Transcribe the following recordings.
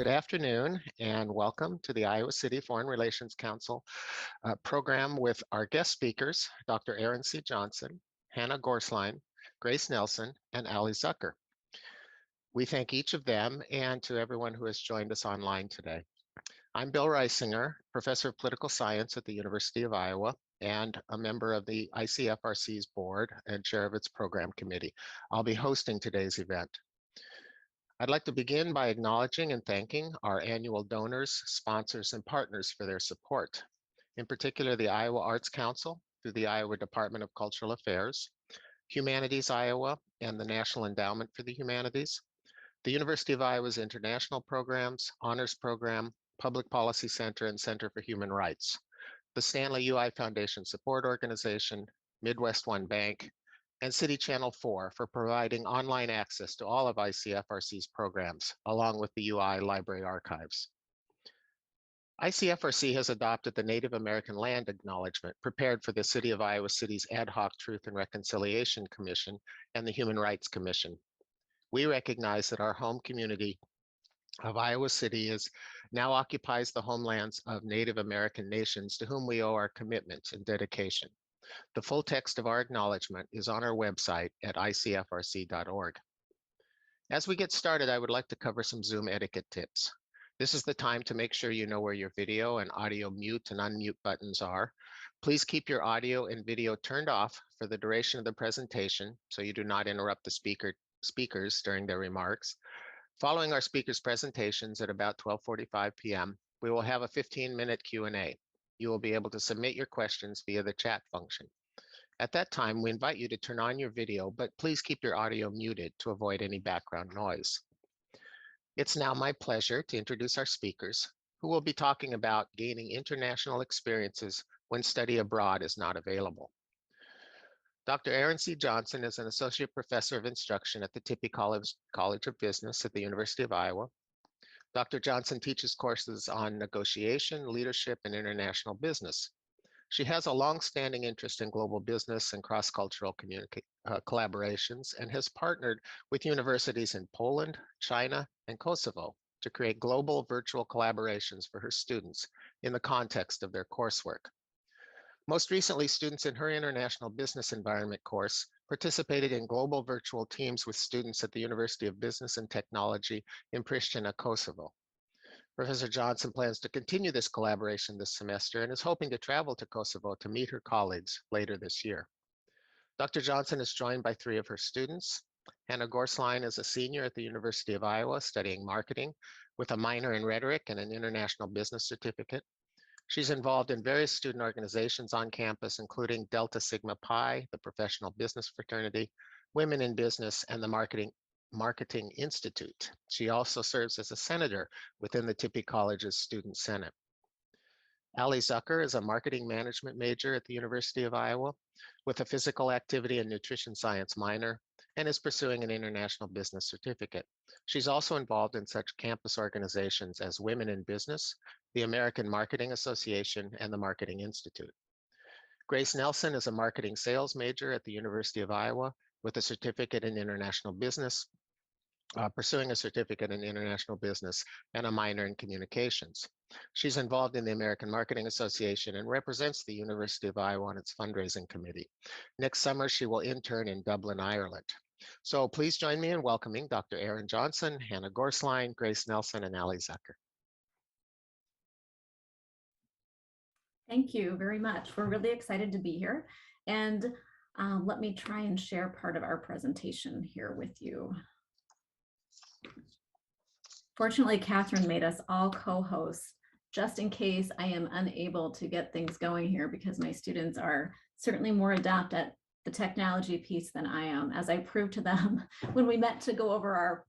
Good afternoon and welcome to the Iowa City Foreign Relations Council program with our guest speakers, Dr. Aaron C. Johnson, Hannah Gorsline, Grace Nelson, and Ali Zucker. We thank each of them and to everyone who has joined us online today. I'm Bill Reisinger, Professor of Political Science at the University of Iowa and a member of the ICFRC's board and chair of its program committee. I'll be hosting today's event. I'd like to begin by acknowledging and thanking our annual donors, sponsors, and partners for their support. In particular, the Iowa Arts Council through the Iowa Department of Cultural Affairs, Humanities Iowa and the National Endowment for the Humanities, the University of Iowa's International Programs, Honors Program, Public Policy Center, and Center for Human Rights, the Stanley UI Foundation Support Organization, Midwest One Bank, and City Channel 4 for providing online access to all of ICFRC's programs, along with the UI Library Archives. ICFRC has adopted the Native American Land Acknowledgement prepared for the City of Iowa City's Ad Hoc Truth and Reconciliation Commission and the Human Rights Commission. We recognize that our home community of Iowa City now occupies the homelands of Native American nations to whom we owe our commitment and dedication. The full text of our acknowledgement is on our website at icfrc.org. As we get started, I would like to cover some Zoom etiquette tips. This is the time to make sure you know where your video and audio mute and unmute buttons are. Please keep your audio and video turned off for the duration of the presentation so you do not interrupt the speakers during their remarks. Following our speakers' presentations at about 12:45 p.m., we will have a 15-minute Q&A. You will be able to submit your questions via the chat function. At that time, we invite you to turn on your video, but please keep your audio muted to avoid any background noise. It's now my pleasure to introduce our speakers, who will be talking about gaining international experiences when study abroad is not available. Dr. Aaron C. Johnson is an associate professor of instruction at the Tippie College of Business at the University of Iowa. Dr. Johnson teaches courses on negotiation, leadership, and international business. She has a long-standing interest in global business and cross-cultural collaborations and has partnered with universities in Poland, China, and Kosovo to create global virtual collaborations for her students in the context of their coursework. Most recently, students in her International Business Environment course participated in global virtual teams with students at the University of Business and Technology in Pristina, Kosovo. Professor Johnson plans to continue this collaboration this semester and is hoping to travel to Kosovo to meet her colleagues later this year. Dr. Johnson is joined by 3 of her students. Hannah Gorsline is a senior at the University of Iowa studying marketing with a minor in rhetoric and an international business certificate. She's involved in various student organizations on campus, including Delta Sigma Pi, the Professional Business Fraternity, Women in Business, and the Marketing Institute. She also serves as a senator within the Tippie College's Student Senate. Ali Zucker is a marketing management major at the University of Iowa with a physical activity and nutrition science minor and is pursuing an international business certificate. She's also involved in such campus organizations as Women in Business, the American Marketing Association, and the Marketing Institute. Grace Nelson is a marketing sales major at the University of Iowa with a certificate in international business, pursuing a certificate in international business and a minor in communications. She's involved in the American Marketing Association and represents the University of Iowa on its fundraising committee. Next summer, she will intern in Dublin, Ireland. So please join me in welcoming Dr. Aaron Johnson, Hannah Gorsline, Grace Nelson, and Ali Zucker. Thank you very much. We're really excited to be here. And let me try and share part of our presentation here with you. Fortunately, Catherine made us all co-hosts just in case I am unable to get things going here, because my students are certainly more adept at the technology piece than I am, as I proved to them when we met to go over our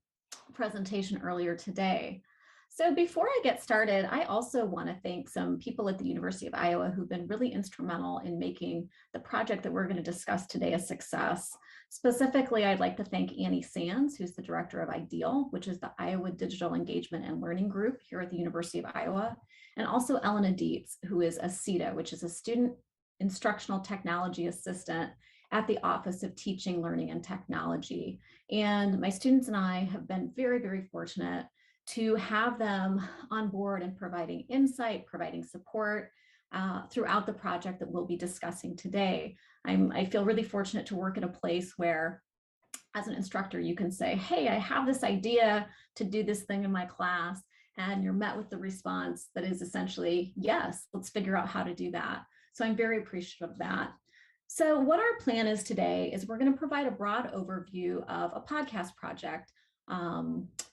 presentation earlier today. So before I get started, I also want to thank some people at the University of Iowa who've been really instrumental in making the project that we're going to discuss today a success. Specifically, I'd like to thank Annie Sands, who's the director of IDEAL, which is the Iowa Digital Engagement and Learning Group here at the University of Iowa, and also Elena Dietz, who is a CETA, which is a Student Instructional Technology Assistant at the Office of Teaching, Learning, and Technology. And my students and I have been very, very fortunate to have them on board and providing insight, providing support throughout the project that we'll be discussing today. I feel really fortunate to work in a place where, as an instructor, you can say, hey, I have this idea to do this thing in my class, and you're met with the response that is essentially, yes, let's figure out how to do that. So I'm very appreciative of that. So what our plan is today is we're going to provide a broad overview of a podcast project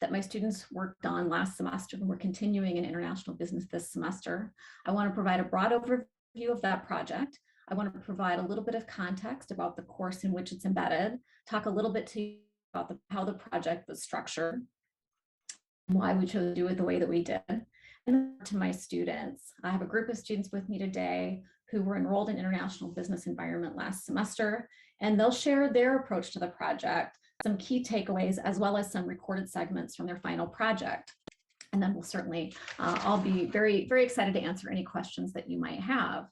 that my students worked on last semester, and we're continuing in international business this semester. I want to provide a broad overview of that project. I want to provide a little bit of context about the course in which it's embedded, talk a little bit to you about how the project was structured, why we chose to do it the way that we did. And to my students, I have a group of students with me today who were enrolled in international business environment last semester, and they'll share their approach to the project, some key takeaways, as well as some recorded segments from their final project. And then we'll certainly, I'll be very, very excited to answer any questions that you might have.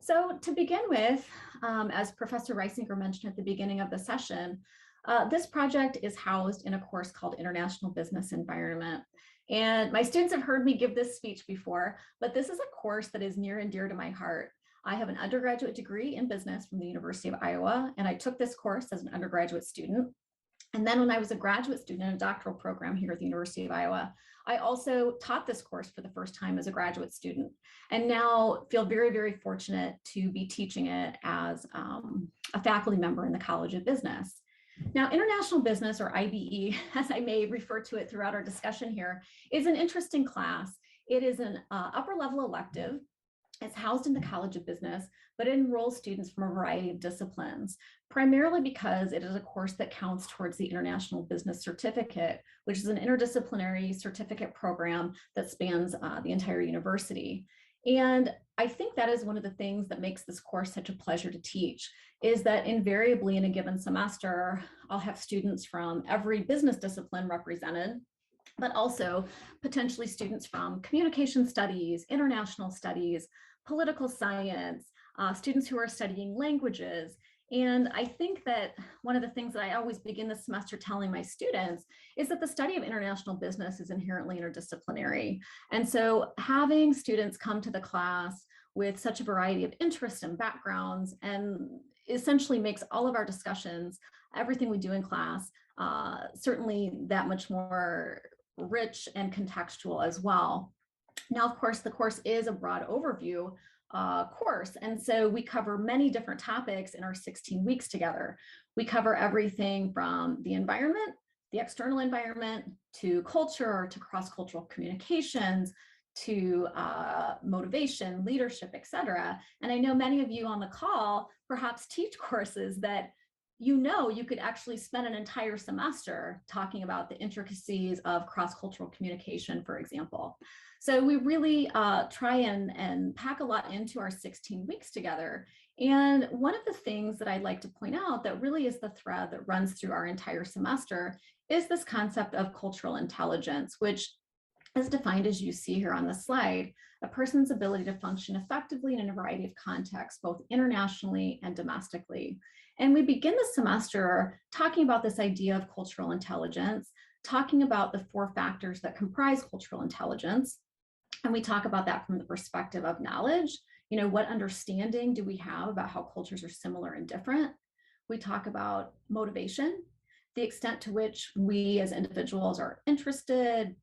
So to begin with, as Professor Reisinger mentioned at the beginning of the session, this project is housed in a course called International Business Environment. And my students have heard me give this speech before, but this is a course that is near and dear to my heart. I have an undergraduate degree in business from the University of Iowa, and I took this course as an undergraduate student. And then when I was a graduate student in a doctoral program here at the University of Iowa, I also taught this course for the first time as a graduate student, and now feel very, very fortunate to be teaching it as a faculty member in the College of Business. Now, international business, or IBE, as I may refer to it throughout our discussion here, is an interesting class. It is an upper level elective. It's housed in the College of Business, but it enrolls students from a variety of disciplines, primarily because it is a course that counts towards the International Business Certificate, which is an interdisciplinary certificate program that spans the entire university. And I think that is one of the things that makes this course such a pleasure to teach, is that invariably in a given semester, I'll have students from every business discipline represented, but also potentially students from communication studies, international studies, political science, students who are studying languages. And I think that one of the things that I always begin the semester telling my students is that the study of international business is inherently interdisciplinary. And so having students come to the class with such a variety of interests and backgrounds, and essentially makes all of our discussions, everything we do in class, certainly that much more rich and contextual as well. Now, of course, the course is a broad overview course. And so we cover many different topics in our 16 weeks together. We cover everything from the environment, the external environment, to culture, to cross-cultural communications, to motivation, leadership, et cetera. And I know many of you on the call perhaps teach courses that you could actually spend an entire semester talking about the intricacies of cross-cultural communication, for example. So we really try and pack a lot into our 16 weeks together. And one of the things that I'd like to point out that really is the thread that runs through our entire semester is this concept of cultural intelligence, which is defined as you see here on the slide, a person's ability to function effectively in a variety of contexts, both internationally and domestically. And we begin the semester talking about this idea of cultural intelligence, talking about the 4 factors that comprise cultural intelligence. And we talk about that from the perspective of knowledge. What understanding do we have about how cultures are similar and different? We talk about motivation, the extent to which we as individuals are interested,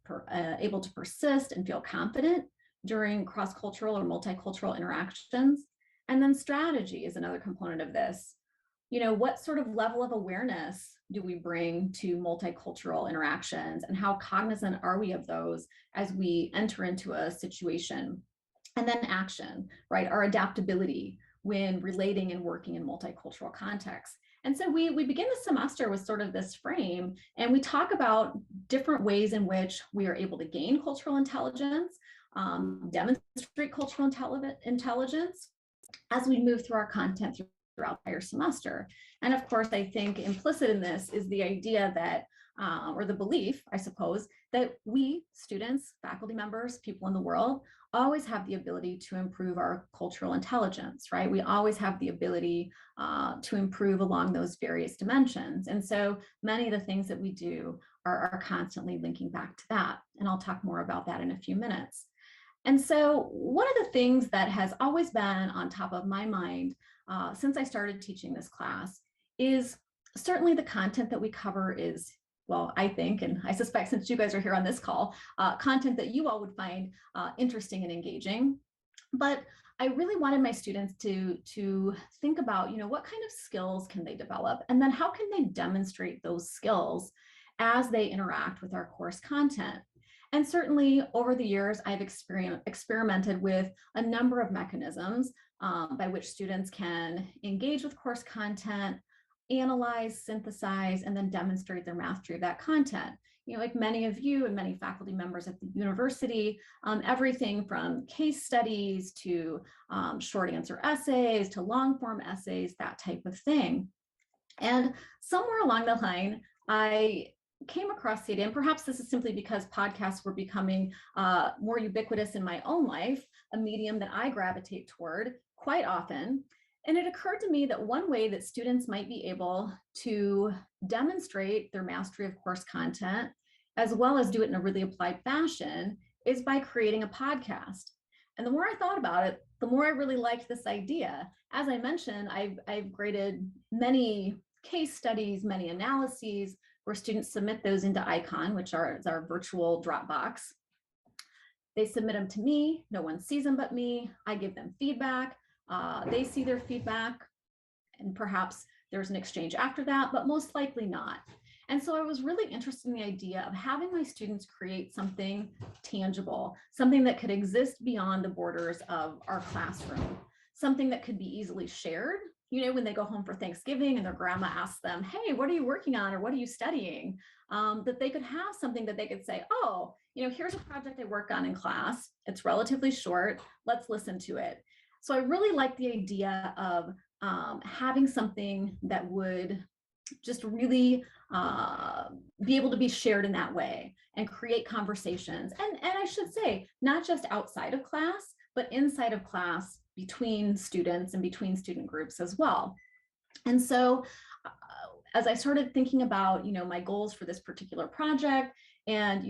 able to persist and feel confident during cross-cultural or multicultural interactions. And then strategy is another component of this. What sort of level of awareness do we bring to multicultural interactions, and how cognizant are we of those as we enter into a situation? And then action, right? Our adaptability when relating and working in multicultural contexts. And so we begin the semester with sort of this frame, and we talk about different ways in which we are able to gain cultural intelligence, demonstrate cultural intelligence as we move through our content throughout the entire semester. And of course, I think implicit in this is the idea that, or the belief, I suppose, that we, students, faculty members, people in the world, always have the ability to improve our cultural intelligence, right? We always have the ability to improve along those various dimensions. And so many of the things that we do are constantly linking back to that. And I'll talk more about that in a few minutes. And so one of the things that has always been on top of my mind since I started teaching this class is certainly the content that we cover is, well, I think, and I suspect since you guys are here on this call, content that you all would find interesting and engaging. But I really wanted my students to think about, what kind of skills can they develop? And then how can they demonstrate those skills as they interact with our course content? And certainly over the years, I've experimented with a number of mechanisms by which students can engage with course content, analyze, synthesize, and then demonstrate their mastery of that content. Like many of you and many faculty members at the university, everything from case studies to short answer essays to long form essays, that type of thing. And somewhere along the line, I came across the idea, and perhaps this is simply because podcasts were becoming more ubiquitous in my own life, a medium that I gravitate toward quite often. And it occurred to me that one way that students might be able to demonstrate their mastery of course content, as well as do it in a really applied fashion, is by creating a podcast. And the more I thought about it, the more I really liked this idea. As I mentioned, I've graded many case studies, many analyses, where students submit those into Icon, which is our virtual Dropbox. They submit them to me. No one sees them but me. I give them feedback. They see their feedback, and perhaps there's an exchange after that, but most likely not. And so I was really interested in the idea of having my students create something tangible, something that could exist beyond the borders of our classroom, something that could be easily shared. When they go home for Thanksgiving and their grandma asks them, hey, what are you working on or what are you studying? That they could have something that they could say, oh, here's a project I work on in class. It's relatively short. Let's listen to it. So I really like the idea of having something that would just really be able to be shared in that way and create conversations. And I should say, not just outside of class, but inside of class between students and between student groups as well. And so as I started thinking about, my goals for this particular project and,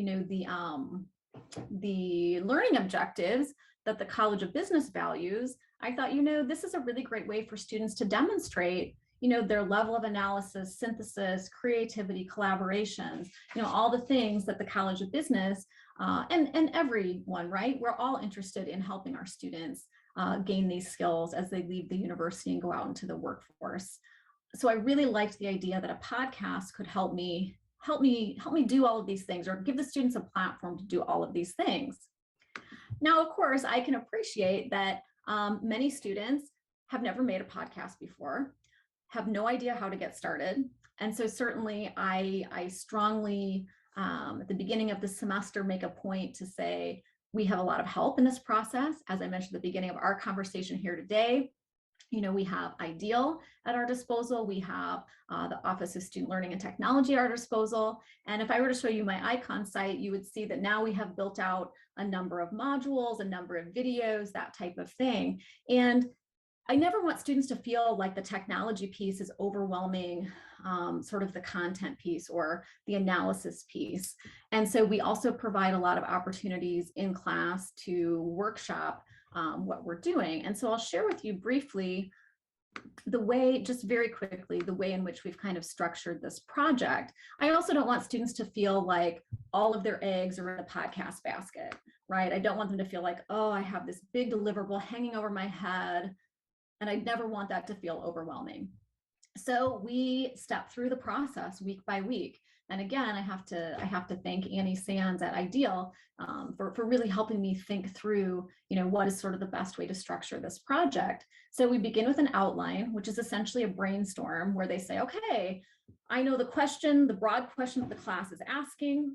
the learning objectives that the College of Business values, I thought, this is a really great way for students to demonstrate, their level of analysis, synthesis, creativity, collaborations, all the things that the College of Business and everyone, right? We're all interested in helping our students gain these skills as they leave the university and go out into the workforce. So I really liked the idea that a podcast could help me do all of these things, or give the students a platform to do all of these things. Now, of course, I can appreciate that many students have never made a podcast before, have no idea how to get started. And so certainly I strongly, at the beginning of the semester, make a point to say, we have a lot of help in this process. As I mentioned at the beginning of our conversation here today, we have Ideal at our disposal. We have the Office of Student Learning and Technology at our disposal. And if I were to show you my Icon site, you would see that now we have built out a number of modules, a number of videos, that type of thing. And I never want students to feel like the technology piece is overwhelming sort of the content piece or the analysis piece. And so we also provide a lot of opportunities in class to workshop what we're doing. And so I'll share with you briefly the way, just very quickly, the way in which we've kind of structured this project. I also don't want students to feel like all of their eggs are in the podcast basket, right? I don't want them to feel like, oh, I have this big deliverable hanging over my head. And I never want that to feel overwhelming. So we step through the process week by week. And again, I have to thank Annie Sands at Ideal for really helping me think through, what is sort of the best way to structure this project. So we begin with an outline, which is essentially a brainstorm where they say, okay, I know the broad question that the class is asking.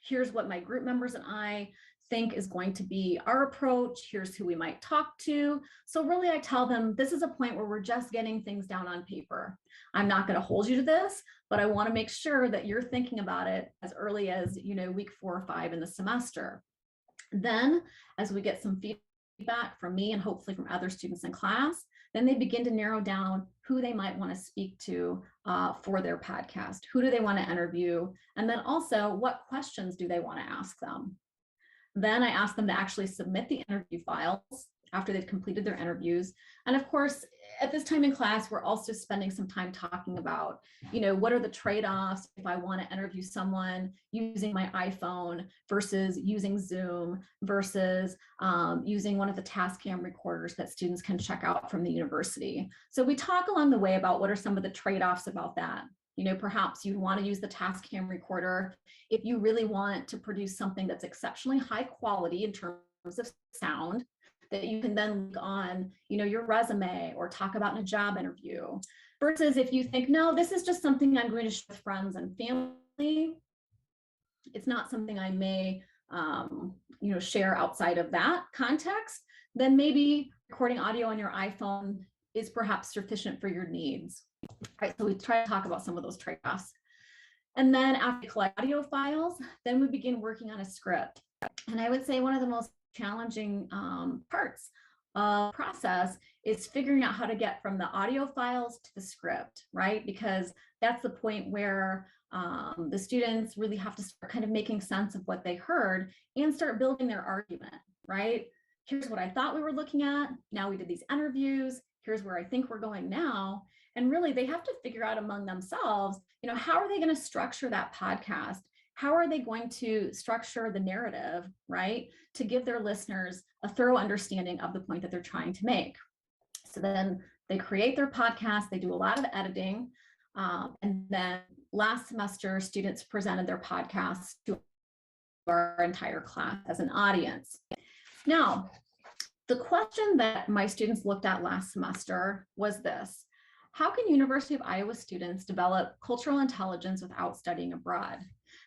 Here's what my group members and I think is going to be our approach. Here's who we might talk to. So really I tell them, this is a point where we're just getting things down on paper. I'm not going to hold you to this, but I want to make sure that you're thinking about it as early as, week 4 or 5 in the semester. Then as we get some feedback from me and hopefully from other students in class, Then they begin to narrow down who they might want to speak to for their podcast. Who do they want to interview? And then also, what questions do they want to ask them? Then I ask them to actually submit the interview files after they've completed their interviews. And of course, at this time in class, we're also spending some time talking about, what are the trade-offs if I want to interview someone using my iPhone versus using Zoom versus using one of the Tascam recorders that students can check out from the university. So we talk along the way about what are some of the trade-offs about that. Perhaps you want to use the Tascam recorder if you really want to produce something that's exceptionally high quality in terms of sound, that you can then link on, your resume or talk about in a job interview, versus if you think, no, this is just something I'm going to share with friends and family. It's not something I may, share outside of that context, then maybe recording audio on your iPhone is perhaps sufficient for your needs. Right, so we try to talk about some of those trade-offs. And then after we collect audio files, then we begin working on a script. And I would say one of the most challenging parts of the process is figuring out how to get from the audio files to the script, right? Because that's the point where the students really have to start kind of making sense of what they heard and start building their argument, right? Here's what I thought we were looking at. Now we did these interviews. Here's where I think we're going now. And really, they have to figure out among themselves, how are they going to structure that podcast? How are they going to structure the narrative, right? To give their listeners a thorough understanding of the point that they're trying to make. So then they create their podcast, they do a lot of editing. And then last semester, students presented their podcasts to our entire class as an audience. Now, the question that my students looked at last semester was this: how can University of Iowa students develop cultural intelligence without studying abroad?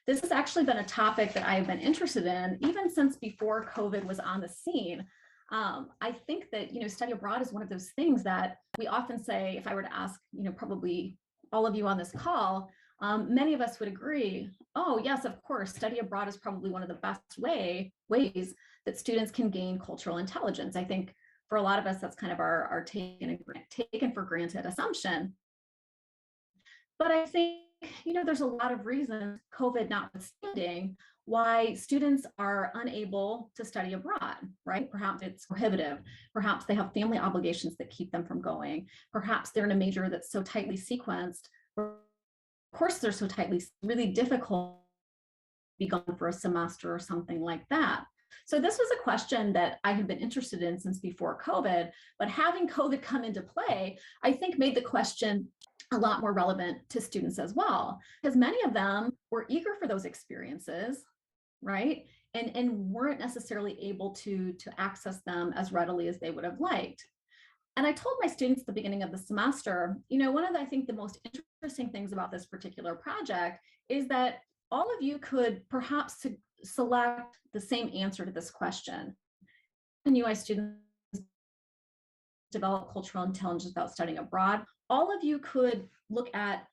This has actually been a topic that I've been interested in even since before COVID was on the scene. I think that, study abroad is one of those things that we often say, if I were to ask, probably all of you on this call, many of us would agree, oh yes, of course, study abroad is probably one of the best ways that students can gain cultural intelligence. I think for a lot of us, that's kind of our taken for granted assumption. But I think, there's a lot of reasons, COVID notwithstanding, why students are unable to study abroad, right? Perhaps it's prohibitive. Perhaps they have family obligations that keep them from going. Perhaps they're in a major that's so tightly sequenced, or courses are so tightly, really difficult to be gone for a semester or something like that. So this was a question that I had been interested in since before COVID, but having COVID come into play, I think made the question a lot more relevant to students as well, because many of them were eager for those experiences, right? And weren't necessarily able to access them as readily as they would have liked. And I told my students at the beginning of the semester, one of the, I think, the most interesting things about this particular project is that all of you could perhaps select the same answer to this question. Can UI students develop cultural intelligence without studying abroad? All of you could look at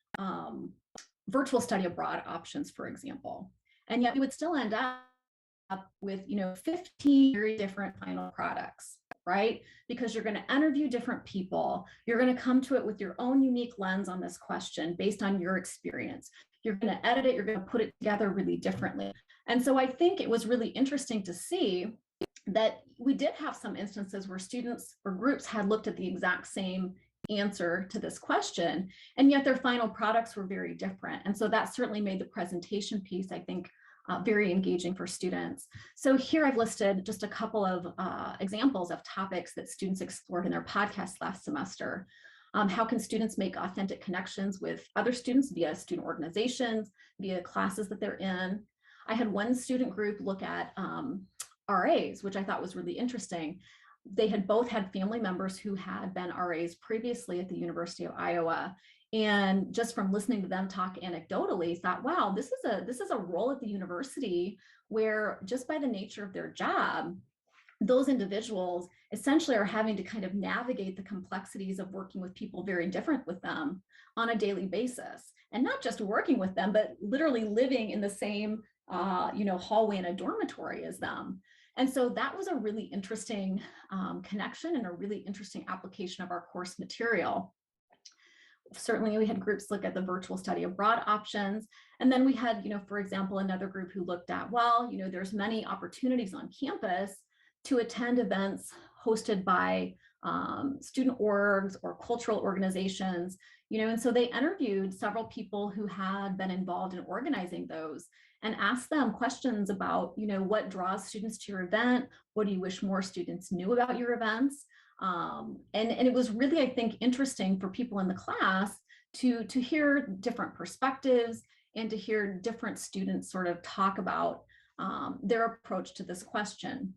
virtual study abroad options, for example, and yet we would still end up with 15 very different final products, right? Because you're going to interview different people. You're going to come to it with your own unique lens on this question based on your experience. You're going to edit it. You're going to put it together really differently. And so I think it was really interesting to see that we did have some instances where students or groups had looked at the exact same answer to this question, and yet their final products were very different. And so that certainly made the presentation piece, I think, very engaging for students. So here I've listed just a couple of examples of topics that students explored in their podcast last semester. How can students make authentic connections with other students via student organizations, via classes that they're in? I had one student group look at RAs, which I thought was really interesting. They had both had family members who had been RAs previously at the University of Iowa. And just from listening to them talk anecdotally, thought, wow, this is a role at the university where just by the nature of their job, those individuals essentially are having to kind of navigate the complexities of working with people very different with them on a daily basis. And not just working with them, but literally living in the same hallway in a dormitory as them. And so that was a really interesting connection and a really interesting application of our course material. Certainly we had groups look at the virtual study abroad options. And then we had, for example, another group who looked at, there's many opportunities on campus to attend events hosted by student orgs or cultural organizations, and so they interviewed several people who had been involved in organizing those and asked them questions about, what draws students to your event? What do you wish more students knew about your events? And it was really, I think, interesting for people in the class to hear different perspectives and to hear different students sort of talk about their approach to this question.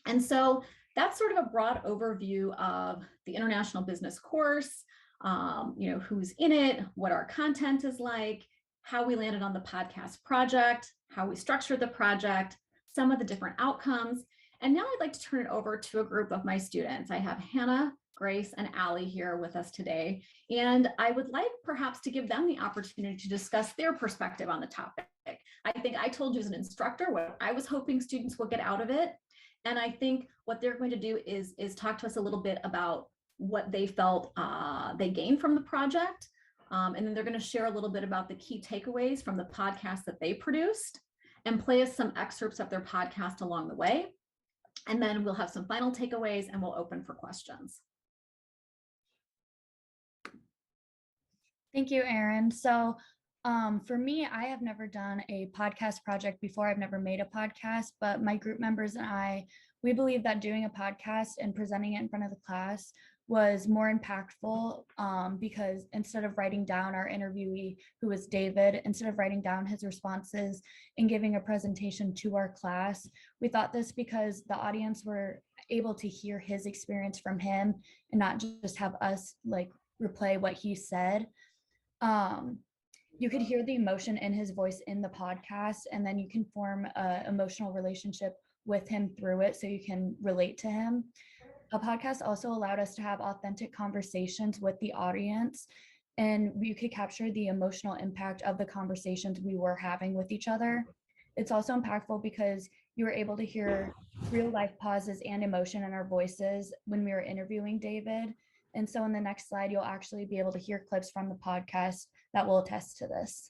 And so that's sort of a broad overview of the international business course, who's in it, what our content is like, how we landed on the podcast project, how we structured the project, some of the different outcomes. And now I'd like to turn it over to a group of my students. I have Hannah, Grace, and Allie here with us today. And I would like perhaps to give them the opportunity to discuss their perspective on the topic. I think I told you as an instructor what I was hoping students will get out of it. And I think what they're going to do is talk to us a little bit about what they felt they gained from the project. And then they're going to share a little bit about the key takeaways from the podcast that they produced and play us some excerpts of their podcast along the way. And then we'll have some final takeaways and we'll open for questions. Thank you, Erin. So for me, I have never done a podcast project before. I've never made a podcast, but my group members and I, we believe that doing a podcast and presenting it in front of the class was more impactful because instead of writing down our interviewee, who was David, instead of writing down his responses and giving a presentation to our class, we thought this because the audience were able to hear his experience from him and not just have us like replay what he said. You could hear the emotion in his voice in the podcast, and then you can form an emotional relationship with him through it so you can relate to him. A podcast also allowed us to have authentic conversations with the audience, and we could capture the emotional impact of the conversations we were having with each other. It's also impactful because you were able to hear real life pauses and emotion in our voices when we were interviewing David. And so in the next slide, you'll actually be able to hear clips from the podcast that will attest to this.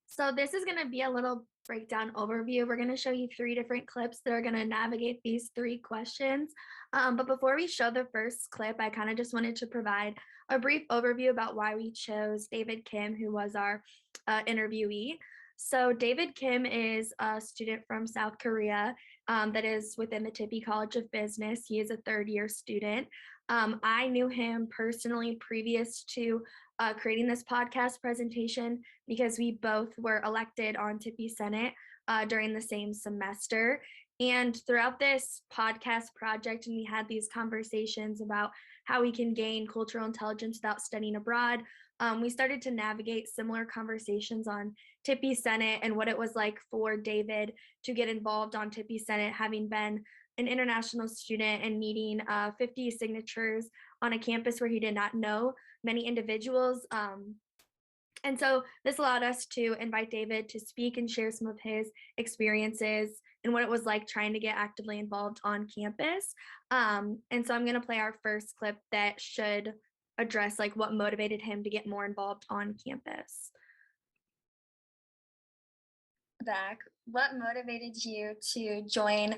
So this is going to be a little breakdown overview. We're going to show you 3 different clips that are going to navigate these 3 questions. But before we show the first clip, I kind of just wanted to provide a brief overview about why we chose David Kim, who was our interviewee. So David Kim is a student from South Korea that is within the Tippie College of Business. He is a 3rd-year student. I knew him personally previous to creating this podcast presentation because we both were elected on Tippie Senate during the same semester. And throughout this podcast project, and we had these conversations about how we can gain cultural intelligence without studying abroad, we started to navigate similar conversations on Tippie Senate and what it was like for David to get involved on Tippie Senate, having been an international student and needing 50 signatures on a campus where he did not know many individuals. And so this allowed us to invite David to speak and share some of his experiences and what it was like trying to get actively involved on campus. And so I'm going to play our first clip that should address like what motivated him to get more involved on campus. Back, what motivated you to join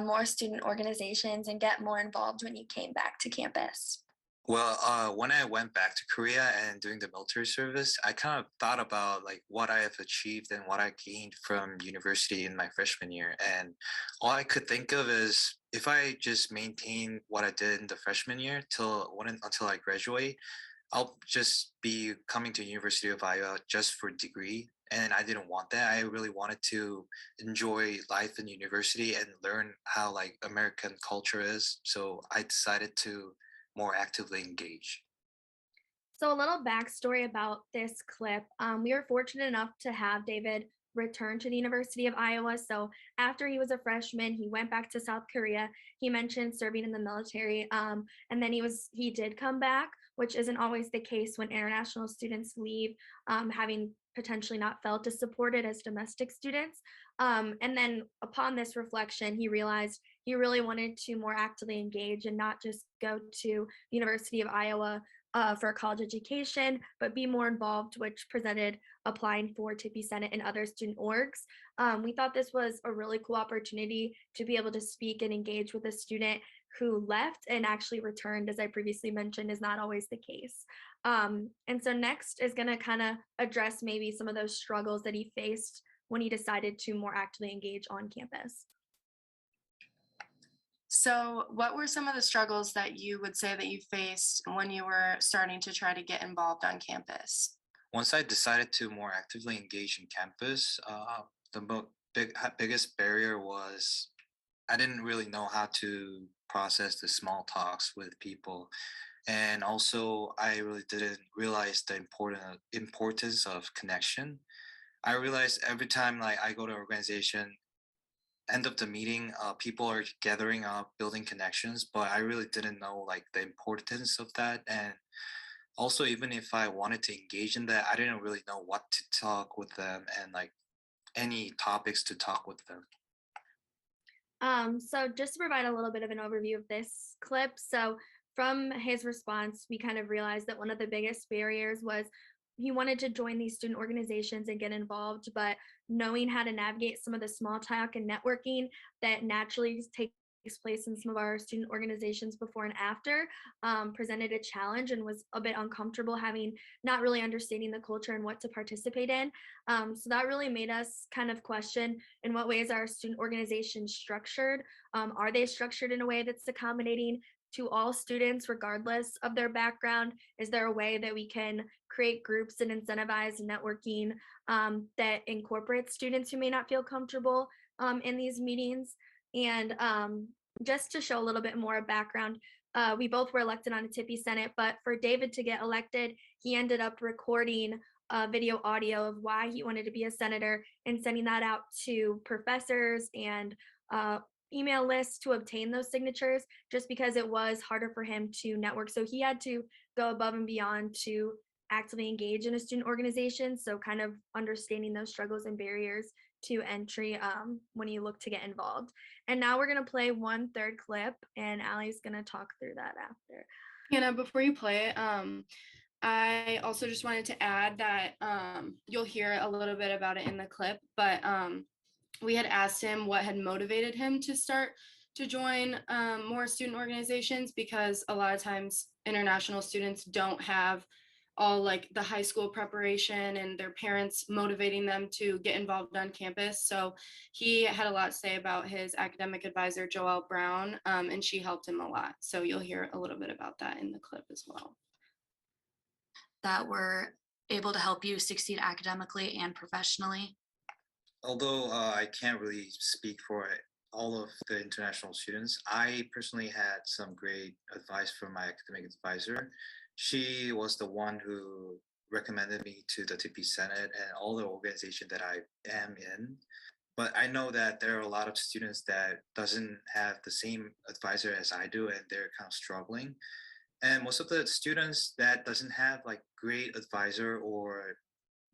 more student organizations and get more involved when you came back to campus? Well, when I went back to Korea and doing the military service, I kind of thought about like what I have achieved and what I gained from university in my freshman year. And all I could think of is if I just maintain what I did in the freshman year until I graduate, I'll just be coming to University of Iowa just for a degree. And I didn't want that. I really wanted to enjoy life in university and learn how like American culture is. So I decided to more actively engage. So a little backstory about this clip. We were fortunate enough to have David return to the University of Iowa. So after he was a freshman, he went back to South Korea. He mentioned serving in the military. And then he did come back, which isn't always the case when international students leave, having potentially not felt as supported as domestic students. And then upon this reflection, he realized he really wanted to more actively engage and not just go to University of Iowa for a college education, but be more involved, which presented applying for Tippy Senate and other student orgs. We thought this was a really cool opportunity to be able to speak and engage with a student who left and actually returned, as I previously mentioned, is not always the case. And so next is going to kind of address maybe some of those struggles that he faced when he decided to more actively engage on campus. So, what were some of the struggles that you would say that you faced when you were starting to try to get involved on campus? Once I decided to more actively engage in campus, biggest barrier was I didn't really know how to process the small talks with people. And also, I really didn't realize the importance of connection. I realized every time like I go to an organization, end of the meeting, people are gathering up, building connections, but I really didn't know like the importance of that. And also, even if I wanted to engage in that, I didn't really know what to talk with them and like any topics to talk with them. So just to provide a little bit of an overview of this clip. So from his response, we kind of realized that one of the biggest barriers was he wanted to join these student organizations and get involved, but knowing how to navigate some of the small talk and networking that naturally takes place in some of our student organizations before and after presented a challenge and was a bit uncomfortable having not really understanding the culture and what to participate in. So that really made us kind of question in what ways are student organizations structured? Are they structured in a way that's accommodating to all students regardless of their background? Is there a way that we can create groups and incentivize networking that incorporates students who may not feel comfortable in these meetings? And just to show a little bit more background, we both were elected on a Tippy Senate, but for David to get elected, he ended up recording video audio of why he wanted to be a senator and sending that out to professors and email lists to obtain those signatures, just because it was harder for him to network. So he had to go above and beyond to actively engage in a student organization. So kind of understanding those struggles and barriers to entry when you look to get involved. And now we're going to play 1/3 clip, and Allie's going to talk through that after. Hannah, before you play it, I also just wanted to add that you'll hear a little bit about it in the clip, but we had asked him what had motivated him to start to join more student organizations, because a lot of times international students don't have all like the high school preparation and their parents motivating them to get involved on campus. So he had a lot to say about his academic advisor, Joelle Brown, and she helped him a lot. So you'll hear a little bit about that in the clip as well. That were able to help you succeed academically and professionally? Although I can't really speak for all of the international students, I personally had some great advice from my academic advisor. She was the one who recommended me to the TP Senate and all the organization that I am in. But I know that there are a lot of students that doesn't have the same advisor as I do, and they're kind of struggling. And most of the students that doesn't have like great advisor or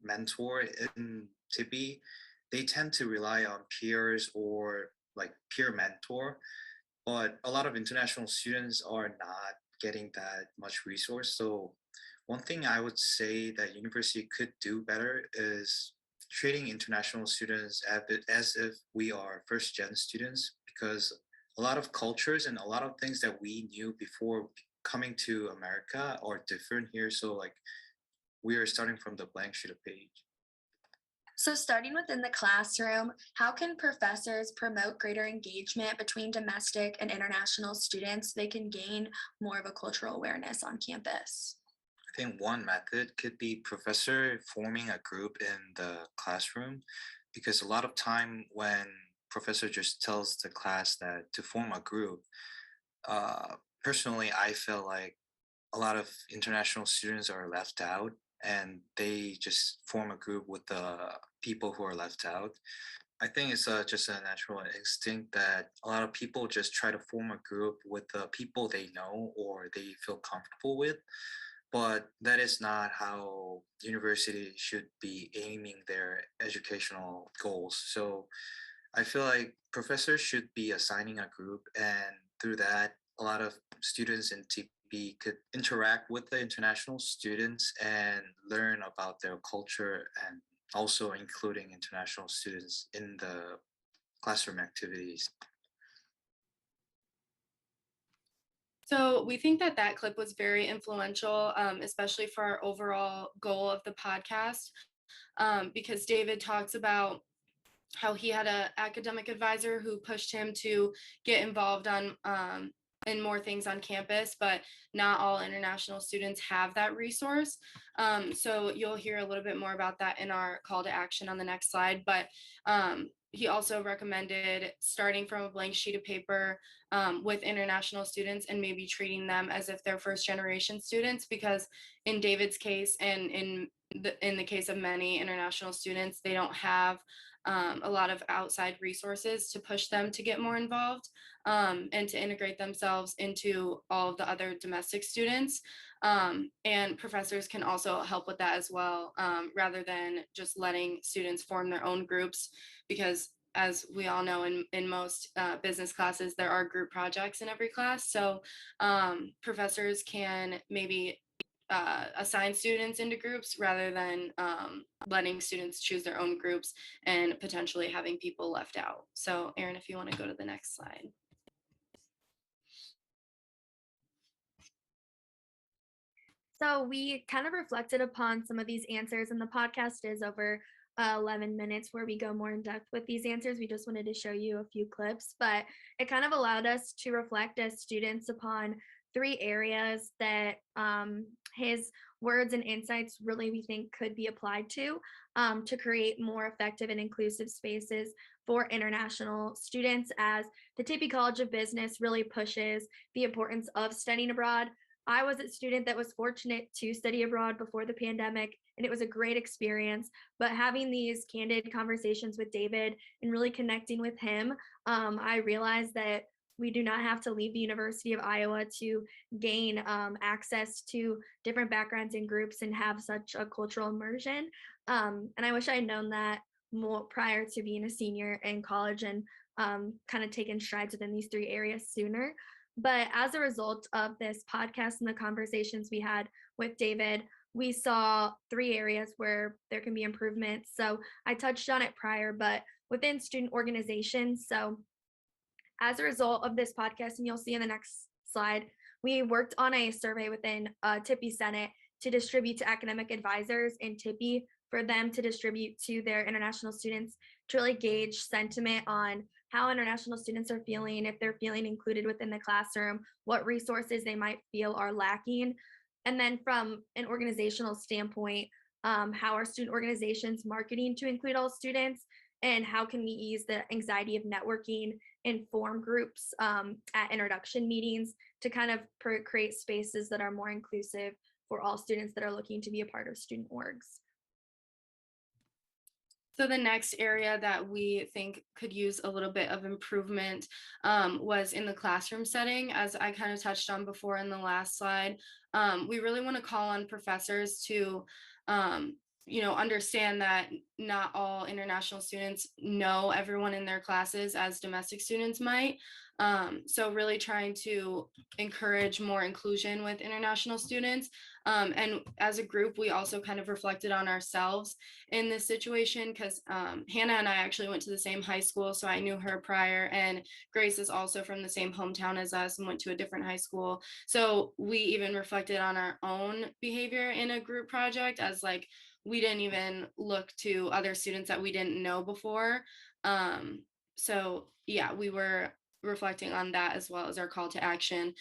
mentor in TIPI, they tend to rely on peers or like peer mentor. But a lot of international students are not getting that much resource. So one thing I would say that university could do better is treating international students as if we are first gen students, because a lot of cultures and a lot of things that we knew before coming to America are different here. So like we are starting from the blank sheet of page. So starting within the classroom, how can professors promote greater engagement between domestic and international students so they can gain more of a cultural awareness on campus? I think one method could be professor forming a group in the classroom, because a lot of time when professor just tells the class that to form a group, personally, I feel like a lot of international students are left out and they just form a group with the people who are left out. I think it's just a natural instinct that a lot of people just try to form a group with the people they know or they feel comfortable with. but that is not how university should be aiming their educational goals. So I feel like professors should be assigning a group, and through that, a lot of students in TP could interact with the international students and learn about their culture, and also including international students in the classroom activities. So we think that that clip was very influential, especially for our overall goal of the podcast, because David talks about how he had an academic advisor who pushed him to get involved on in more things on campus, but not all international students have that resource. So you'll hear a little bit more about that in our call to action on the next slide. But he also recommended starting from a blank sheet of paper with international students and maybe treating them as if they're first generation students, because in David's case and in the case of many international students, they don't have a lot of outside resources to push them to get more involved and to integrate themselves into all of the other domestic students. And professors can also help with that as well, rather than just letting students form their own groups, because as we all know, in most business classes, there are group projects in every class. So professors can maybe assign students into groups rather than letting students choose their own groups and potentially having people left out. So Erin, if you want to go to the next slide. So we kind of reflected upon some of these answers, and the podcast is over 11 minutes where we go more in depth with these answers. We just wanted to show you a few clips, but it kind of allowed us to reflect as students upon 3 areas that his words and insights really we think could be applied to create more effective and inclusive spaces for international students, as the Tippy College of Business really pushes the importance of studying abroad. I was a student that was fortunate to study abroad before the pandemic, and it was a great experience. But having these candid conversations with David and really connecting with him, I realized that we do not have to leave the University of Iowa to gain access to different backgrounds and groups and have such a cultural immersion. And I wish I had known that more prior to being a senior in college and kind of taken strides within these 3 areas sooner. But as a result of this podcast and the conversations we had with David, we saw 3 areas where there can be improvements. So I touched on it prior, but within student organizations. So as a result of this podcast, and you'll see in the next slide, we worked on a survey within Tippy Senate to distribute to academic advisors in Tippy for them to distribute to their international students to really gauge sentiment on how international students are feeling, if they're feeling included within the classroom, what resources they might feel are lacking. And then from an organizational standpoint, how are student organizations marketing to include all students, and how can we ease the anxiety of networking and form groups at introduction meetings to kind of create spaces that are more inclusive for all students that are looking to be a part of student orgs. So the next area that we think could use a little bit of improvement was in the classroom setting, as I kind of touched on before in the last slide. We really want to call on professors to understand that not all international students know everyone in their classes as domestic students might. So really trying to encourage more inclusion with international students. And as a group, we also kind of reflected on ourselves in this situation, because Hannah and I actually went to the same high school, so I knew her prior, and Grace is also from the same hometown as us and went to a different high school. So we even reflected on our own behavior in a group project, as like we didn't even look to other students that we didn't know before. So yeah, we were reflecting on that as well as our call to action.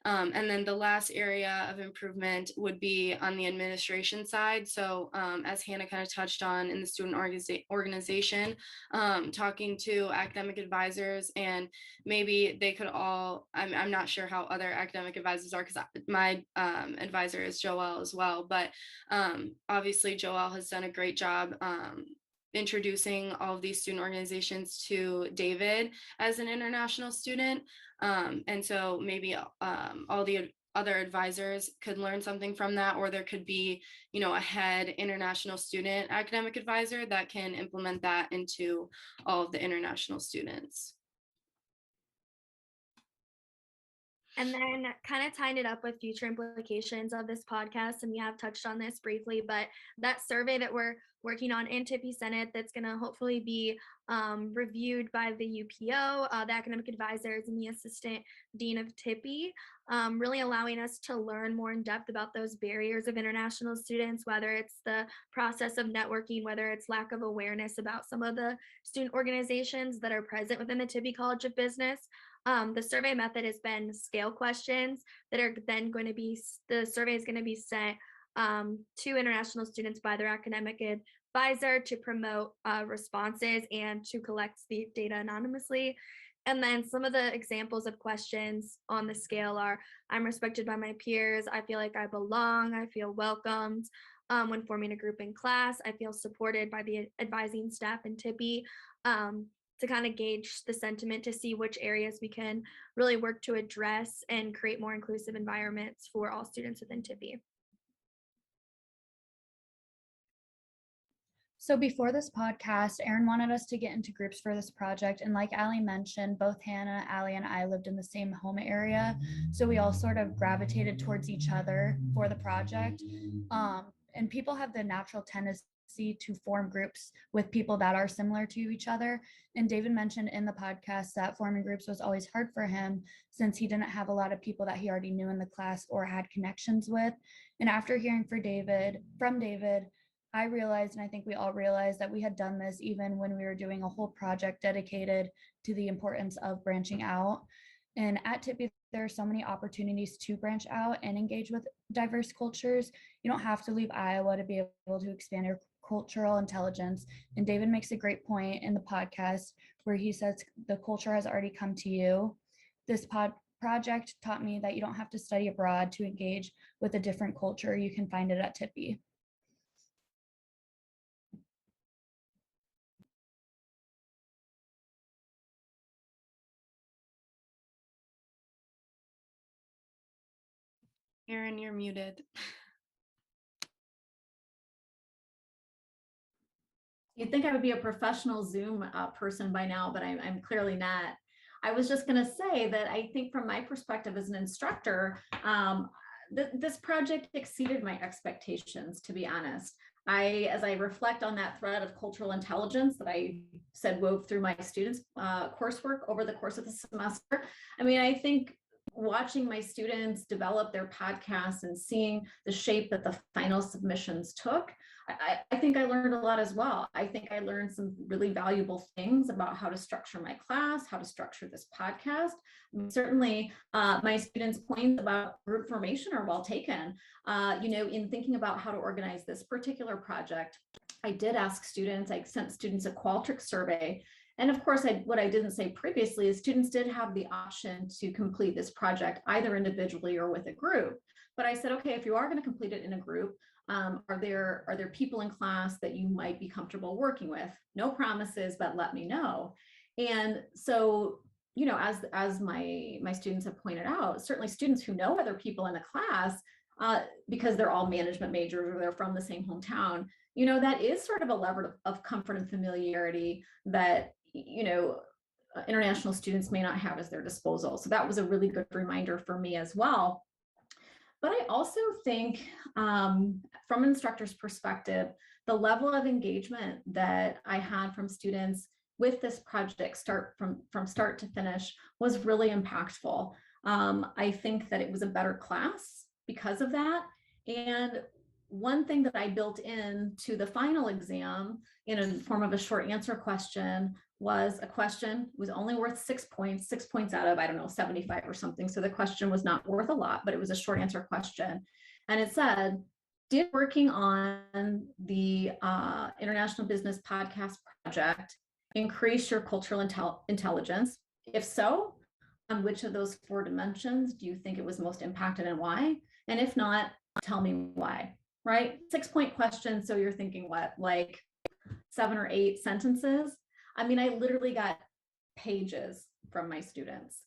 And then the last area of improvement would be on the administration side. So as Hannah kind of touched on in the student organization, talking to academic advisors, and maybe they could all, I'm not sure how other academic advisors are, because my advisor is Joelle as well, but obviously Joelle has done a great job introducing all of these student organizations to David as an international student. And so maybe all the other advisors could learn something from that, or there could be, a head international student academic advisor that can implement that into all of the international students. And then kind of tying it up with future implications of this podcast, and we have touched on this briefly, but that survey that we're working on in Tippy Senate that's going to hopefully be reviewed by the UPO, the academic advisors, and the assistant dean of Tippy, really allowing us to learn more in depth about those barriers of international students, whether it's the process of networking, whether it's lack of awareness about some of the student organizations that are present within the Tippy College of Business. The survey method has been scale questions that are then going to be, the survey is going to be sent to international students by their academic advisor to promote responses and to collect the data anonymously. And then some of the examples of questions on the scale are: I'm respected by my peers, I feel like I belong, I feel welcomed when forming a group in class, I feel supported by the advising staff in Tippy, to kind of gauge the sentiment to see which areas we can really work to address and create more inclusive environments for all students within Tippy. So before this podcast, Erin wanted us to get into groups for this project. And like Allie mentioned, both Hannah, Allie, and I lived in the same home area. So we all sort of gravitated towards each other for the project. And people have the natural tendency to form groups with people that are similar to each other. And David mentioned in the podcast that forming groups was always hard for him since he didn't have a lot of people that he already knew in the class or had connections with. And after hearing from David, I realized, and I think we all realized, that we had done this even when we were doing a whole project dedicated to the importance of branching out. And at Tippy, there are so many opportunities to branch out and engage with diverse cultures. You don't have to leave Iowa to be able to expand your cultural intelligence. And David makes a great point in the podcast where he says the culture has already come to you. This project taught me that you don't have to study abroad to engage with a different culture. You can find it at Tippy. Erin, you're muted. You'd think I would be a professional Zoom person by now, but I'm clearly not. I was just going to say that I think from my perspective as an instructor, this project exceeded my expectations, to be honest. As I reflect on that thread of cultural intelligence that I said wove through my students' coursework over the course of the semester, I mean, I think watching my students develop their podcasts and seeing the shape that the final submissions took, I think I learned a lot as well. I think I learned some really valuable things about how to structure my class, how to structure this podcast. Certainly, my students' points about group formation are well taken. In thinking about how to organize this particular project, I did ask students, I sent students a Qualtrics survey. And of course, what I didn't say previously is students did have the option to complete this project either individually or with a group. But I said, okay, if you are going to complete it in a group, are there people in class that you might be comfortable working with? No promises, but let me know. And so, as my students have pointed out, certainly students who know other people in the class, because they're all management majors or they're from the same hometown, that is sort of a lever of comfort and familiarity that, international students may not have at their disposal. So that was a really good reminder for me as well. But I also think from an instructor's perspective, the level of engagement that I had from students with this project from start to finish was really impactful. I think that it was a better class because of that. And one thing that I built into the final exam in a form of a short answer question was a question was only worth 6 points, 6 points out of, I don't know, 75 or something. So the question was not worth a lot, but it was a short answer question. And it said, did working on the International Business Podcast Project increase your cultural intelligence? If so, on which of those 4 dimensions do you think it was most impacted and why? And if not, tell me why, right? 6-point question. So you're thinking what, like 7 or 8 sentences? I mean, I literally got pages from my students.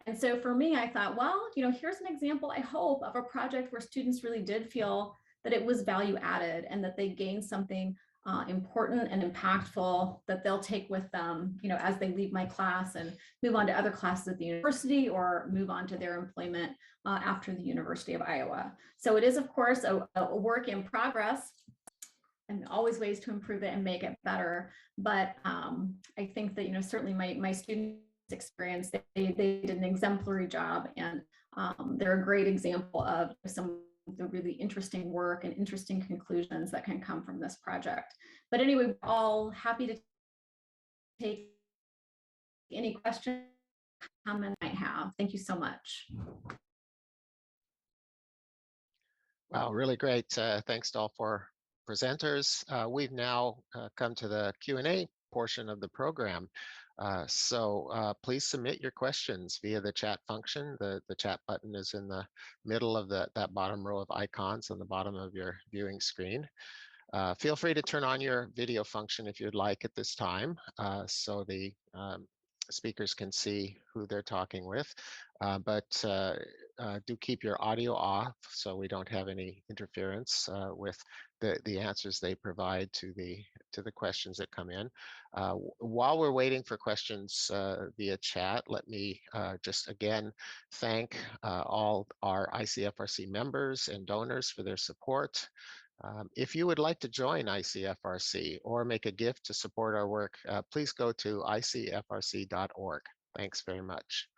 And so for me, I thought, well, here's an example, I hope, of a project where students really did feel that it was value added and that they gained something important and impactful that they'll take with them, as they leave my class and move on to other classes at the university or move on to their employment after the University of Iowa. So it is, of course, a work in progress, and always ways to improve it and make it better. But I think that, certainly my students experience, they did an exemplary job, and they're a great example of some of the really interesting work and interesting conclusions that can come from this project. But anyway, we're all happy to take any questions, comment I might have. Thank you so much. Wow, really great. Thanks to all four presenters. We've now come to the Q&A portion of the program. So please submit your questions via the chat function. The chat button is in the middle of that bottom row of icons on the bottom of your viewing screen. Feel free to turn on your video function if you'd like at this time, so the speakers can see who they're talking with, but do keep your audio off so we don't have any interference with the answers they provide to the questions that come in. While we're waiting for questions via chat, let me just again thank all our ICFRC members and donors for their support. If you would like to join ICFRC or make a gift to support our work, please go to icfrc.org. Thanks very much.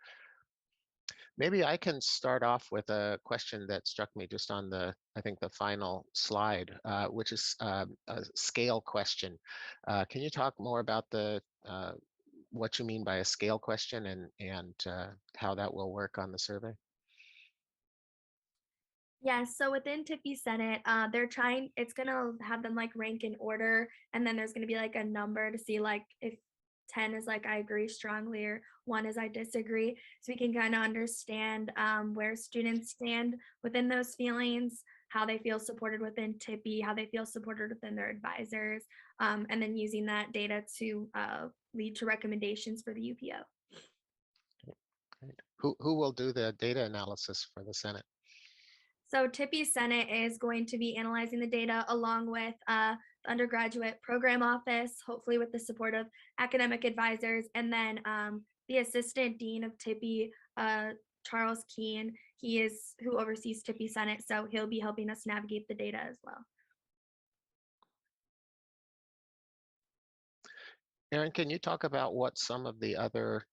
Maybe I can start off with a question that struck me just on I think the final slide, which is a scale question. Can you talk more about what you mean by a scale question and how that will work on the survey? Yes, so within Tippy Senate, it's gonna have them like rank in order, and then there's gonna be like a number to see like if 10 is like I agree strongly or 1 is I disagree. So we can kind of understand where students stand within those feelings, how they feel supported within Tippy, how they feel supported within their advisors, and then using that data to lead to recommendations for the UPO. Great. Who will do the data analysis for the Senate? So Tippy Senate is going to be analyzing the data along with the undergraduate program office, hopefully with the support of academic advisors, and then the assistant dean of Tippy, Charles Keene. He is who oversees Tippy Senate, so he'll be helping us navigate the data as well. Erin, can you talk about what some of the other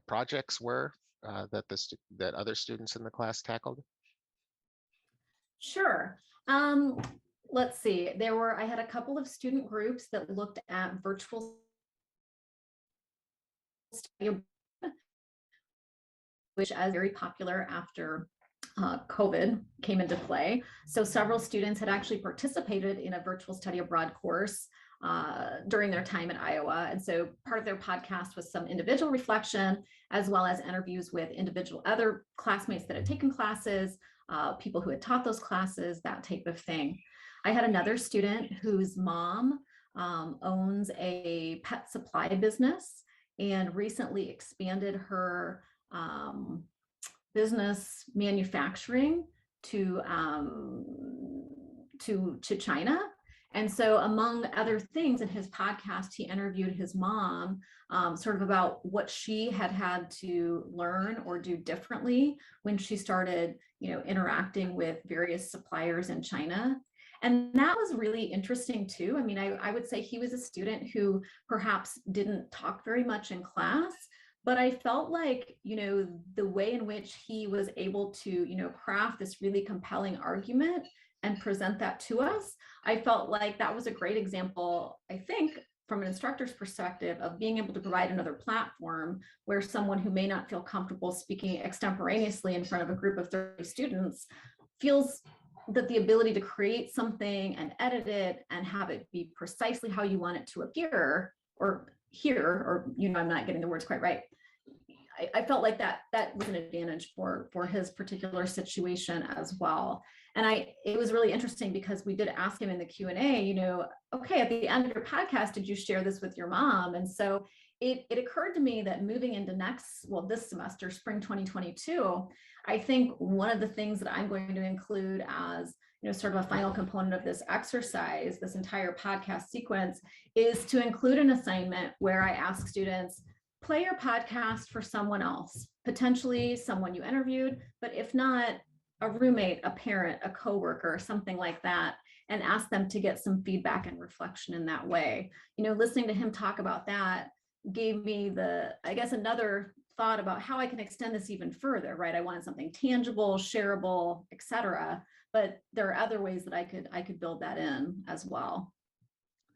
projects were that other students in the class tackled? Sure. Let's see. I had a couple of student groups that looked at virtual study, which is very popular after COVID came into play. So several students had actually participated in a virtual study abroad course during their time at Iowa. And so part of their podcast was some individual reflection, as well as interviews with individual other classmates that had taken classes, people who had taught those classes, that type of thing. I had another student whose mom owns a pet supply business and recently expanded her business manufacturing to China. And so among other things in his podcast, he interviewed his mom sort of about what she had to learn or do differently when she started, interacting with various suppliers in China. And that was really interesting too. I mean, I would say he was a student who perhaps didn't talk very much in class, but I felt like, the way in which he was able to, craft this really compelling argument and present that to us, I felt like that was a great example, I think, from an instructor's perspective of being able to provide another platform where someone who may not feel comfortable speaking extemporaneously in front of a group of 30 students feels that the ability to create something and edit it and have it be precisely how you want it to appear or hear, or, I'm not getting the words quite right. I felt like that was an advantage for his particular situation as well. And it was really interesting because we did ask him in the Q&A, okay, at the end of your podcast, did you share this with your mom? And so it occurred to me that moving into this semester, spring 2022, I think one of the things that I'm going to include as sort of a final component of this exercise, this entire podcast sequence, is to include an assignment where I ask students, play your podcast for someone else, potentially someone you interviewed, but if not, a roommate, a parent, a coworker, something like that, and ask them to get some feedback and reflection in that way. Listening to him talk about that gave me another thought about how I can extend this even further, right? I wanted something tangible, shareable, etc. But there are other ways that I could build that in as well.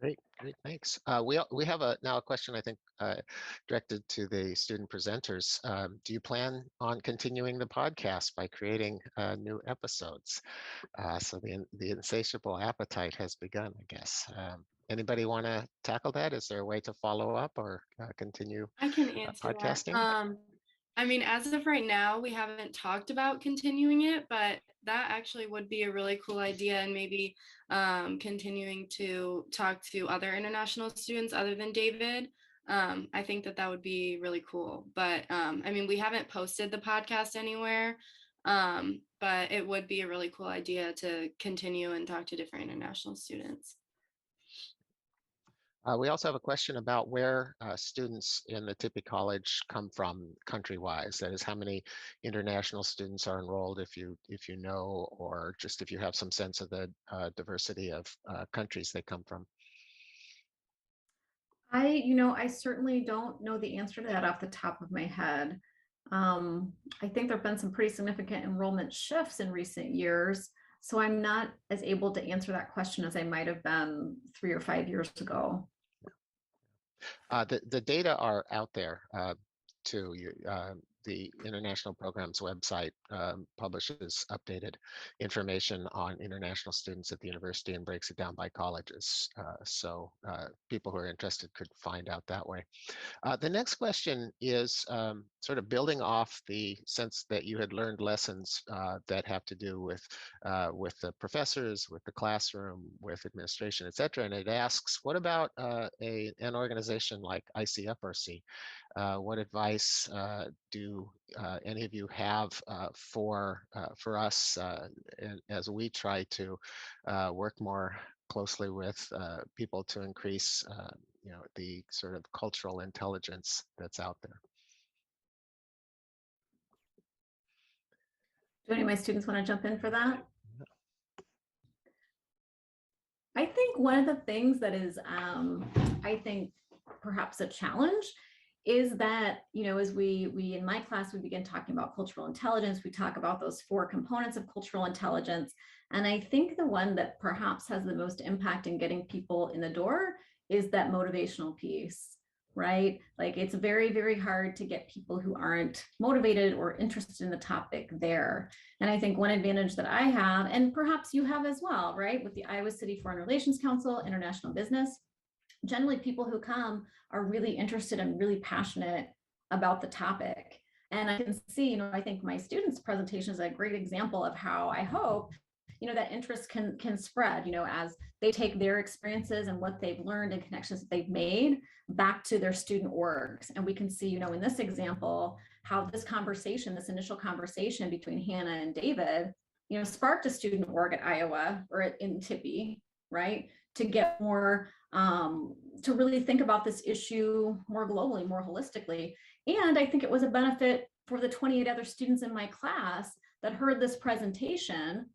Great, thanks. We have now a question, I think, directed to the student presenters. Do you plan on continuing the podcast by creating new episodes? So the insatiable appetite has begun, I guess. Anybody want to tackle that? Is there a way to follow up or continue I can answer podcasting? that. I mean, as of right now, we haven't talked about continuing it, but that actually would be a really cool idea, and maybe continuing to talk to other international students other than David. I think that would be really cool. But I mean, we haven't posted the podcast anywhere, but it would be a really cool idea to continue and talk to different international students. We also have a question about where students in the Tippie College come from country-wise. That is, how many international students are enrolled, if you know, or just if you have some sense of the diversity of countries they come from. I certainly don't know the answer to that off the top of my head. I think there have been some pretty significant enrollment shifts in recent years, so I'm not as able to answer that question as I might have been 3 or 5 years ago. The data are out there too. The International Programs website publishes updated information on international students at the university and breaks it down by colleges. So people who are interested could find out that way. The next question is sort of building off the sense that you had learned lessons that have to do with the professors, with the classroom, with administration, et cetera. And it asks, what about an organization like ICFRC? What advice do any of you have for us as we try to work more closely with people to increase the sort of cultural intelligence that's out there? Do any of my students want to jump in for that? I think one of the things that is, I think, perhaps a challenge is that, as we in my class, we begin talking about cultural intelligence, we talk about those 4 components of cultural intelligence. And I think the one that perhaps has the most impact in getting people in the door is that motivational piece, right? Like, it's very, very hard to get people who aren't motivated or interested in the topic there. And I think one advantage that I have, and perhaps you have as well, right, with the Iowa City Foreign Relations Council, international business, generally people who come are really interested and really passionate about the topic. And I can see, I think my students' presentation is a great example of how I hope, that interest can spread, as they take their experiences and what they've learned and connections that they've made back to their student orgs. And we can see, in this example, how this initial conversation between Hannah and David, sparked a student org at Iowa or in Tippie, right? To get more, to really think about this issue more globally, more holistically. And I think it was a benefit for the 28 other students in my class that heard this presentation,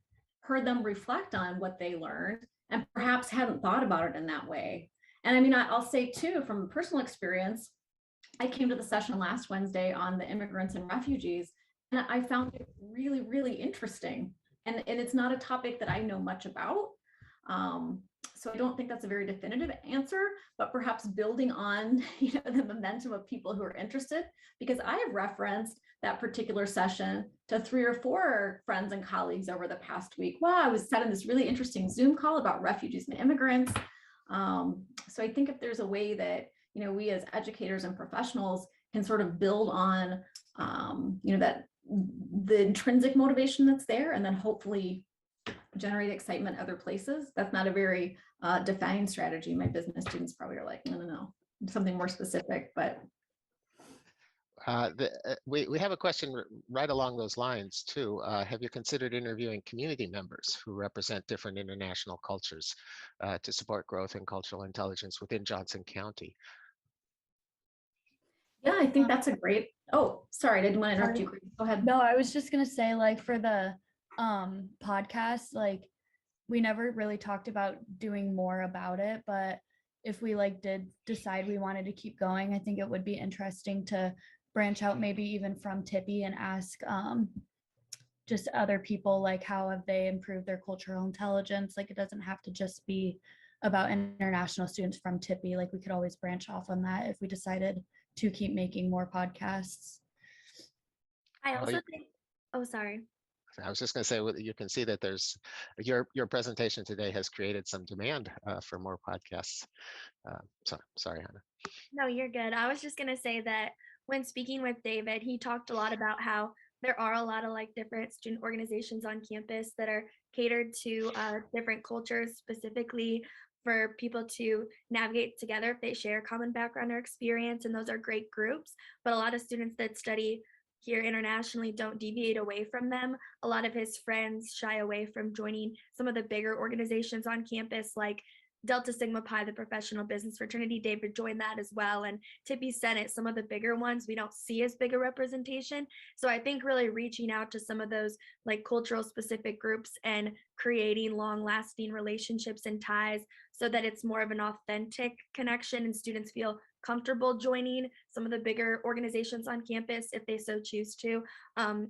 heard them reflect on what they learned, and perhaps hadn't thought about it in that way. And I mean, I'll say too, from personal experience, I came to the session last Wednesday on the immigrants and refugees, and I found it really, really interesting. And it's not a topic that I know much about. So I don't think that's a very definitive answer, but perhaps building on the momentum of people who are interested, because I have referenced that particular session to 3 or 4 friends and colleagues over the past week. Wow, I was sat in this really interesting Zoom call about refugees and immigrants. So I think if there's a way that we as educators and professionals can sort of build on that the intrinsic motivation that's there, and then hopefully generate excitement other places. That's not a very defined strategy. My business students probably are like, no, something more specific, but we have a question right along those lines too. Have you considered interviewing community members who represent different international cultures to support growth and cultural intelligence within Johnson County? yeah, I think that's a great, oh, sorry, I didn't want to interrupt you. Sorry. Grace. Go ahead. No, I was just gonna say, like, for the podcast, like, we never really talked about doing more about it, but if we like did decide we wanted to keep going, I think it would be interesting to branch out, maybe even from Tippy, and ask just other people, like, how have they improved their cultural intelligence? Like, it doesn't have to just be about international students from Tippy. Like, we could always branch off on that if we decided to keep making more podcasts. I Well, also think, oh, sorry. I was just going to say, you can see that there's your presentation today has created some demand for more podcasts. Sorry, Hannah. No, you're good. I was just gonna say that when speaking with David, he talked a lot about how there are a lot of like different student organizations on campus that are catered to different cultures, specifically for people to navigate together if they share a common background or experience, and those are great groups. But a lot of students that study here internationally don't deviate away from them. A lot of his friends shy away from joining some of the bigger organizations on campus, like Delta Sigma Pi, the professional business fraternity. David joined that as well. And Tippy Senate, some of the bigger ones, we don't see as big a representation. So I think really reaching out to some of those like cultural specific groups and creating long lasting relationships and ties so that it's more of an authentic connection and students feel comfortable joining some of the bigger organizations on campus if they so choose to.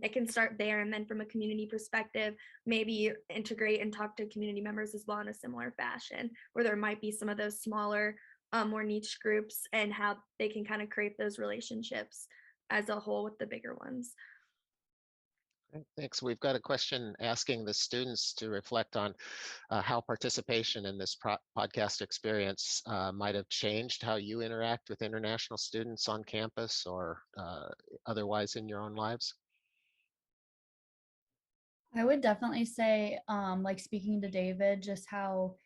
It can start there. And then from a community perspective, maybe integrate and talk to community members as well in a similar fashion, where there might be some of those smaller, more niche groups and how they can kind of create those relationships as a whole with the bigger ones. Okay, thanks. We've got a question asking the students to reflect on how participation in this podcast experience might have changed how you interact with international students on campus or otherwise in your own lives. I would definitely say, like, speaking to David, just how,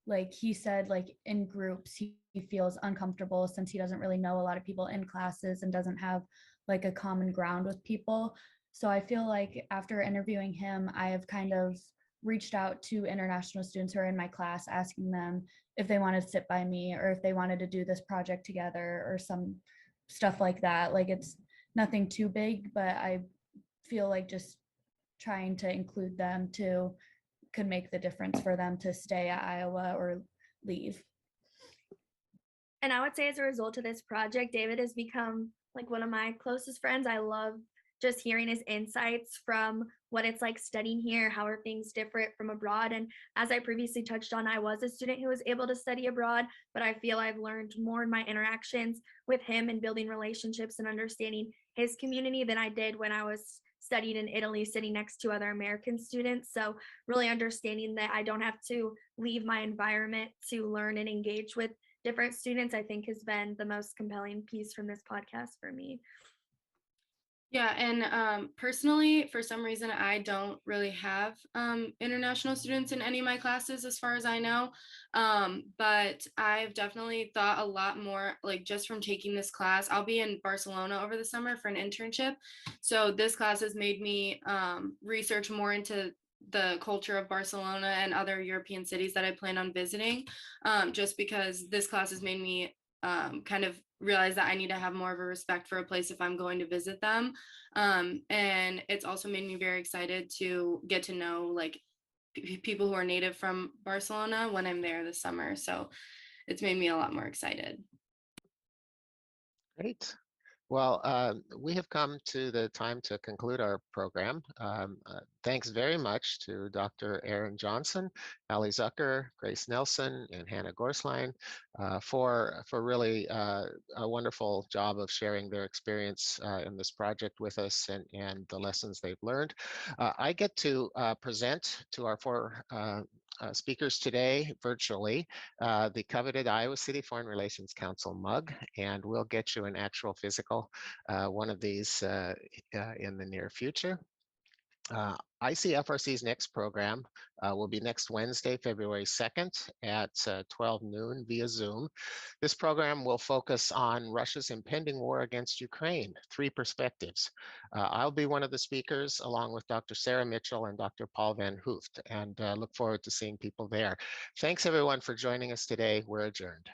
like he said, like, in groups, he feels uncomfortable since he doesn't really know a lot of people in classes and doesn't have like a common ground with people. So I feel like after interviewing him, I have kind of reached out to international students who are in my class, asking them if they wanted to sit by me or if they wanted to do this project together or some stuff like that. Like, it's nothing too big, but I feel like just trying to include them too could make the difference for them to stay at Iowa or leave. And I would say as a result of this project, David has become like one of my closest friends. I love just hearing his insights from what it's like studying here, how are things different from abroad. And as I previously touched on, I was a student who was able to study abroad, but I feel I've learned more in my interactions with him and building relationships and understanding his community than I did when I was studied in Italy, sitting next to other American students. So really understanding that I don't have to leave my environment to learn and engage with different students, I think has been the most compelling piece from this podcast for me. Yeah, and personally, for some reason, I don't really have international students in any of my classes, as far as I know. But I've definitely thought a lot more, like just from taking this class. I'll be in Barcelona over the summer for an internship. So this class has made me research more into the culture of Barcelona and other European cities that I plan on visiting, just because this class has made me kind of realize that I need to have more of a respect for a place if I'm going to visit them. And it's also made me very excited to get to know like people who are native from Barcelona when I'm there this summer. So it's made me a lot more excited. Great. Well, we have come to the time to conclude our program. Thanks very much to Dr. Erin Johnson, Ali Zucker, Grace Nelson, and Hannah Gorsline for really a wonderful job of sharing their experience in this project with us and the lessons they've learned. I get to present to our four speakers today virtually the coveted Iowa City Foreign Relations Council mug, and we'll get you an actual physical one of these in the near future. ICFRC's next program will be next Wednesday, February 2nd at 12 noon via Zoom. This program will focus on Russia's impending war against Ukraine, 3 perspectives. I'll be one of the speakers along with Dr. Sarah Mitchell and Dr. Paul Van Hooft, and look forward to seeing people there. Thanks everyone for joining us today. We're adjourned.